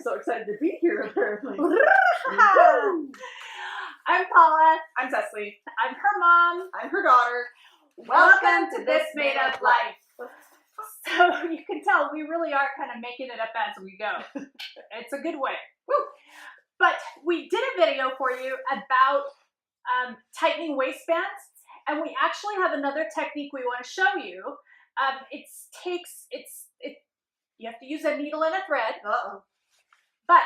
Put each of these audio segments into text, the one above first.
so excited to be here, apparently. I'm Paula. I'm Cecily. I'm her mom. I'm her daughter. Welcome to This Made Up Life. So you can tell we really are kind of making it up as we go. It's a good way. Woo. But we did a video for you about tightening waistbands, and we actually have another technique we want to show you. You have to use a needle and a thread. But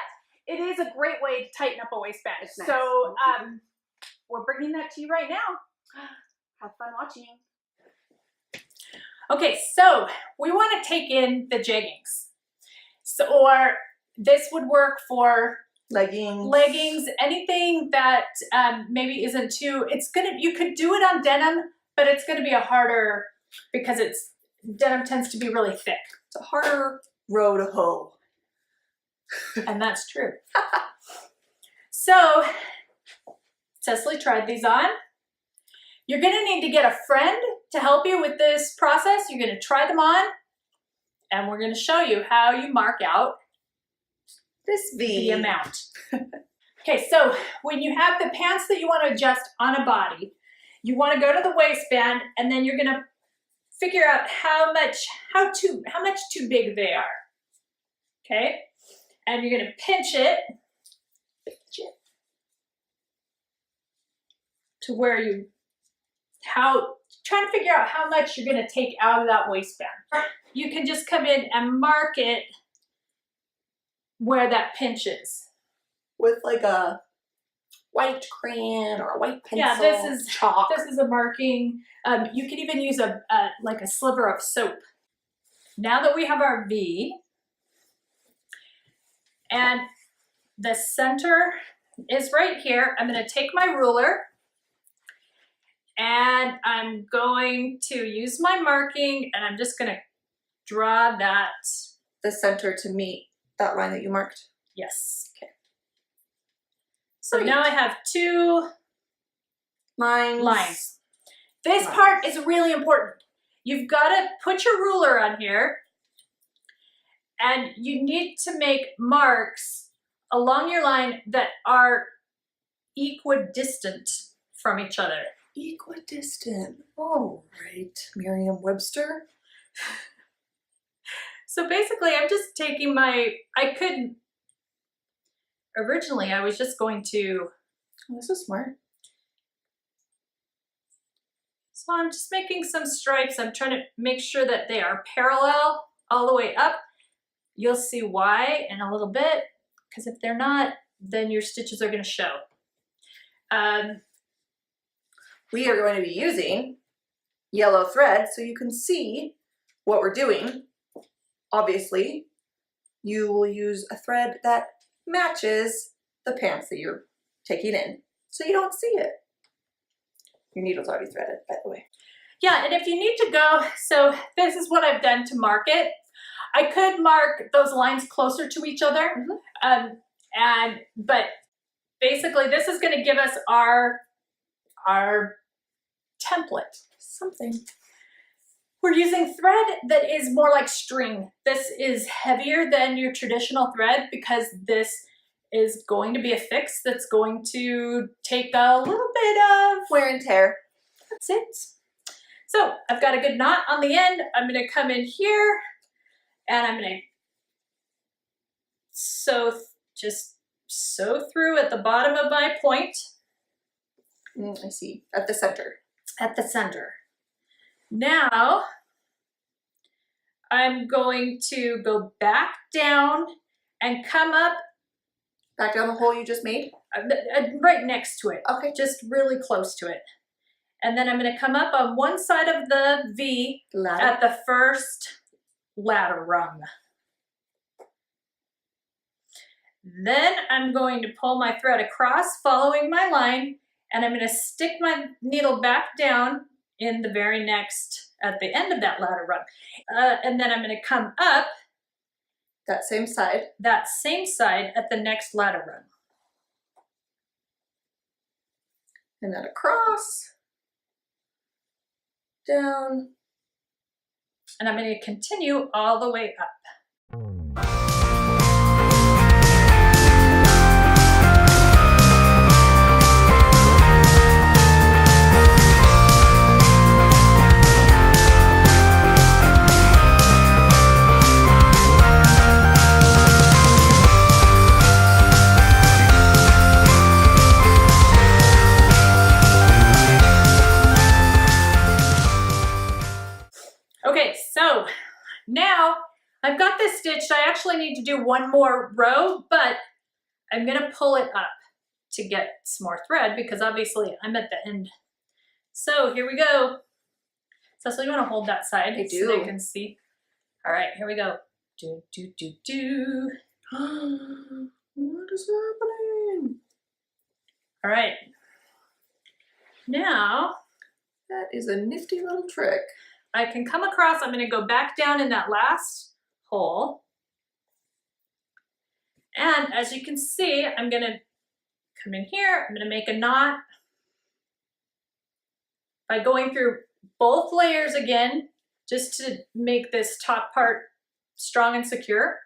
it is a great way to tighten up a waistband. It's nice. So we're bringing that to you right now. Have fun watching. Okay, so we want to take in the jeggings. Or this would work for leggings, anything that maybe isn't too, you could do it on denim, but it's gonna be a harder, because denim tends to be really thick. It's a harder row to hoe. And that's true. So, Cecily tried these on. You're gonna need to get a friend to help you with this process. You're gonna try them on, and we're gonna show you how you mark out this the amount. Okay, so when you have the pants that you want to adjust on a body, you want to go to the waistband, and then you're gonna figure out how much too big they are. Okay, and you're gonna pinch it to where trying to figure out how much you're gonna take out of that waistband. You can just come in and mark it where that pinch is. With like a white crayon or a white pencil. Yeah, this is chalk. This is a marking. You can even use like a sliver of soap. Now that we have our V, and the center is right here, I'm going to take my ruler, and I'm going to use my marking, and I'm just going to draw the center to meet that line that you marked. Yes. Okay. So now I have two lines. This part is really important. You've got to put your ruler on here, and you need to make marks along your line that are equidistant from each other. Equidistant. Oh, right. Merriam-Webster. So basically, I'm just taking originally I was just going to, this is smart. So I'm just making some stripes. I'm trying to make sure that they are parallel all the way up. You'll see why in a little bit, because if they're not, then your stitches are going to show. We are going to be using yellow thread so you can see what we're doing. Obviously, you will use a thread that matches the pants that you're taking in, so you don't see it. Your needle's already threaded, by the way. Yeah, and if you need to go, so this is what I've done to mark it. I could mark those lines closer to each other, but basically this is going to give us our template. Something. We're using thread that is more like string. This is heavier than your traditional thread because this is going to be a fix that's going to take a little bit of wear and tear. That's it. So I've got a good knot on the end. I'm going to come in here, and I'm going to just sew through at the bottom of my point. I see. At the center. At the center. Now, I'm going to go back down and come up. Back down the hole you just made? Right next to it. Okay. Just really close to it. And then I'm going to come up on one side of the V at the first ladder rung. Then I'm going to pull my thread across following my line, and I'm going to stick my needle back down in the very next, at the end of that ladder rung. And then I'm going to come up that same side at the next ladder rung. And then across, down. And I'm going to continue all the way up. I've got this stitched. I actually need to do one more row, but I'm gonna pull it up to get some more thread because obviously I'm at the end. So here we go. So you wanna hold that side so they can see. All right, here we go. Do, do, do, do. What is happening? All right. Now, that is a nifty little trick. I can come across, I'm gonna go back down in that last hole. And as you can see, I'm gonna come in here, I'm gonna make a knot by going through both layers again, just to make this top part strong and secure.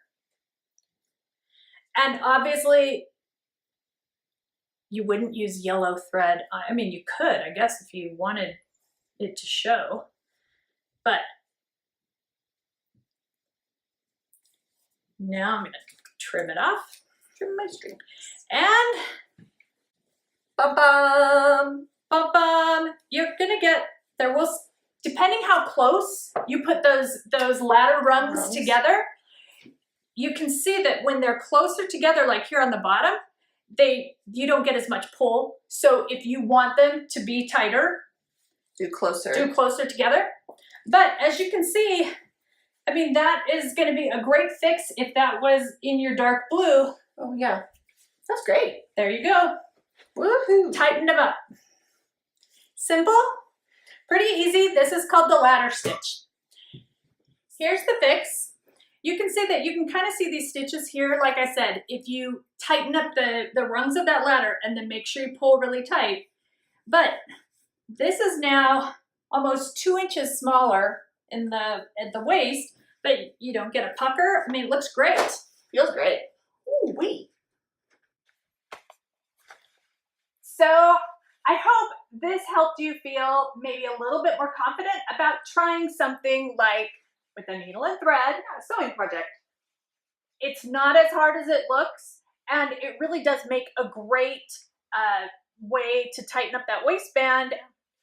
And obviously, you wouldn't use yellow thread. I mean, you could, I guess, if you wanted it to show, but now I'm gonna trim it off. Trim my string. And bum, bum, bum, you're gonna get, there will, depending how close you put those ladder rungs together, you can see that when they're closer together, like here on the bottom, you don't get as much pull. So if you want them to be tighter, do closer together. But as you can see, I mean, that is going to be a great fix if that was in your dark blue. Oh yeah, that's great. There you go. Woohoo! Tighten them up. Simple, pretty easy. This is called the ladder stitch. Here's the fix. You can see that you can kind of see these stitches here. Like I said, if you tighten up the rungs of that ladder and then make sure you pull really tight. But this is now almost 2 inches smaller at the waist, but you don't get a pucker. I mean, it looks great. Feels great. Ooh wee. So I hope this helped you feel maybe a little bit more confident about trying something like with a needle and thread, a sewing project. It's not as hard as it looks, and it really does make a great way to tighten up that waistband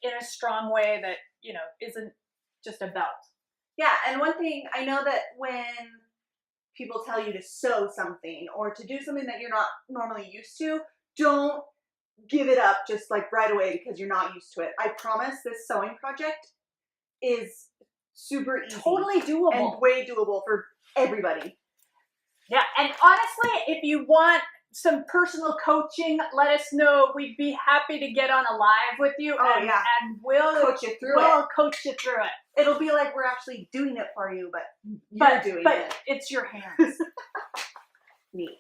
in a strong way that, you know, isn't just a belt. Yeah, and one thing, I know that when people tell you to sew something or to do something that you're not normally used to, don't give it up just like right away because you're not used to it. I promise this sewing project is super easy. Totally doable. And way doable for everybody. Yeah, and honestly, if you want some personal coaching, let us know. We'd be happy to get on a live with you. Oh, and, yeah. And we'll coach you through we'll it. coach you through it. It'll be like we're actually doing it for you, but you're doing but it. it's your hands. Neat.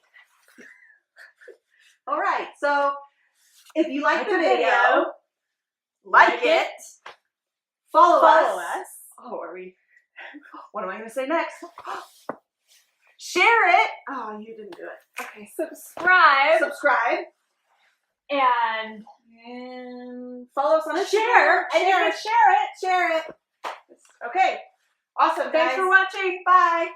All right, so if you like the video, like it, follow us. Oh, are we? What am I going to say next? Share it. Oh, you didn't do it. Okay. Subscribe. And follow us on Instagram. Share it. Share it. Okay. Awesome, guys. Thanks for watching. Bye.